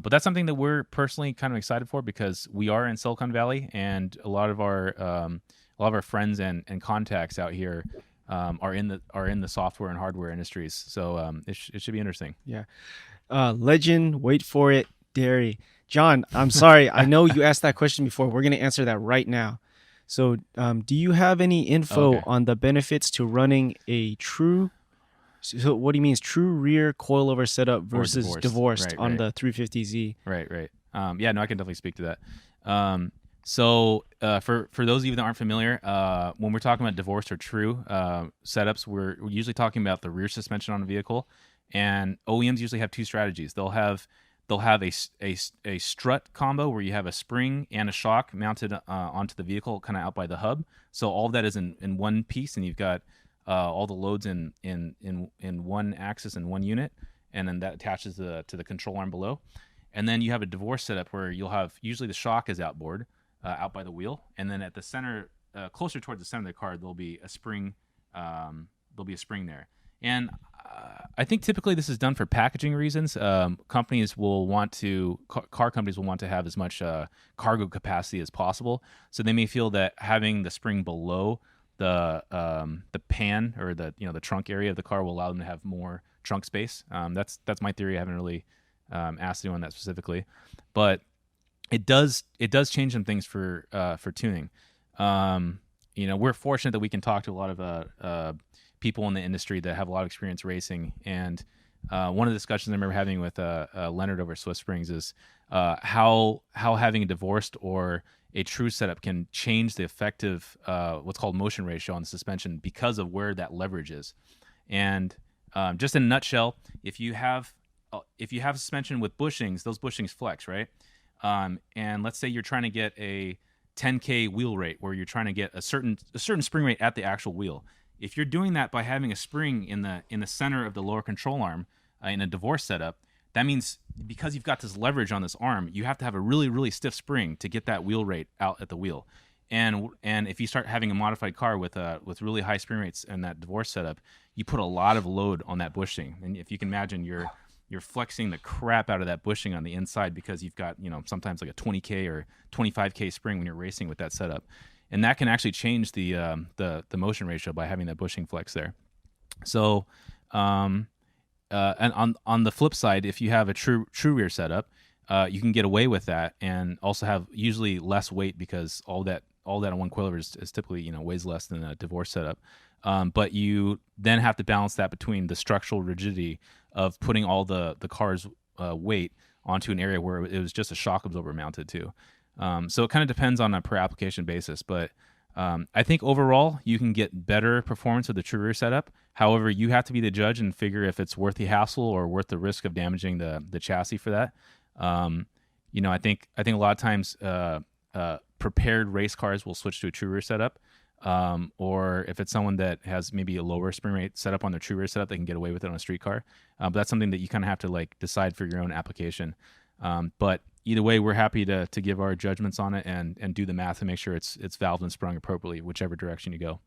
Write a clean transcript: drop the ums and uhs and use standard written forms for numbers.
But that's something that we're personally kind of excited for because we are in Silicon Valley, and a lot of our friends and contacts out here are in the software and hardware industries. So it should be interesting. Yeah. Legend, wait for it, Dairy. John, I'm sorry. I know you asked that question before. We're going to answer that right now. So, do you have any info Okay. on the benefits to running a true? So, what he means true rear coilover setup Or versus divorced. divorced Right, on right. the 350Z? Right. Yeah, no, I can definitely speak to that. For those of you that aren't familiar, when we're talking about divorced or true setups, we're usually talking about the rear suspension on a vehicle, and OEMs usually have two strategies. They'll have a strut combo where you have a spring and a shock mounted onto the vehicle, kind of out by the hub. So all of that is in one piece, and you've got all the loads in one axis in one unit, and then that attaches to the control arm below. And then you have a divorce setup where you'll have usually the shock is outboard, out by the wheel, and then at the center, closer towards the center of the car, there'll be a spring. There'll be a spring there, and I think typically this is done for packaging reasons. Companies will want to car companies will want to have as much cargo capacity as possible, so they may feel that having the spring below the pan or the trunk area of the car will allow them to have more trunk space. That's my theory. I haven't really asked anyone that specifically, but it does change some things for tuning. We're fortunate that we can talk to a lot of people in the industry that have a lot of experience racing, and one of the discussions I remember having with Leonard over at Swift Springs is how having a divorced or a true setup can change the effective what's called motion ratio on the suspension because of where that leverage is. And just in a nutshell, if you have suspension with bushings, those bushings flex, right? And let's say you're trying to get a 10K wheel rate where you're trying to get a certain spring rate at the actual wheel. If you're doing that by having a spring in the center of the lower control arm in a divorce setup, that means because you've got this leverage on this arm, you have to have a really, really stiff spring to get that wheel rate out at the wheel. And if you start having a modified car with really high spring rates in that divorce setup, you put a lot of load on that bushing. And if you can imagine, you're flexing the crap out of that bushing on the inside because you've got sometimes like a 20K or 25K spring when you're racing with that setup, and that can actually change the motion ratio by having that bushing flex there. So, and on the flip side, if you have a true rear setup, you can get away with that and also have usually less weight because all that on one coilover is typically weighs less than a divorce setup. But you then have to balance that between the structural rigidity of putting all the car's weight onto an area where it was just a shock absorber mounted to. So it kind of depends on a per application basis, but I think overall you can get better performance with the true rear setup. However, you have to be the judge and figure if it's worth the hassle or worth the risk of damaging the chassis for that. I think a lot of times prepared race cars will switch to a true rear setup. Or if it's someone that has maybe a lower spring rate setup on their true rear setup, they can get away with it on a street car. But that's something that you kind of have to decide for your own application. But either way, we're happy to give our judgments on it and do the math to make sure it's valved and sprung appropriately, whichever direction you go.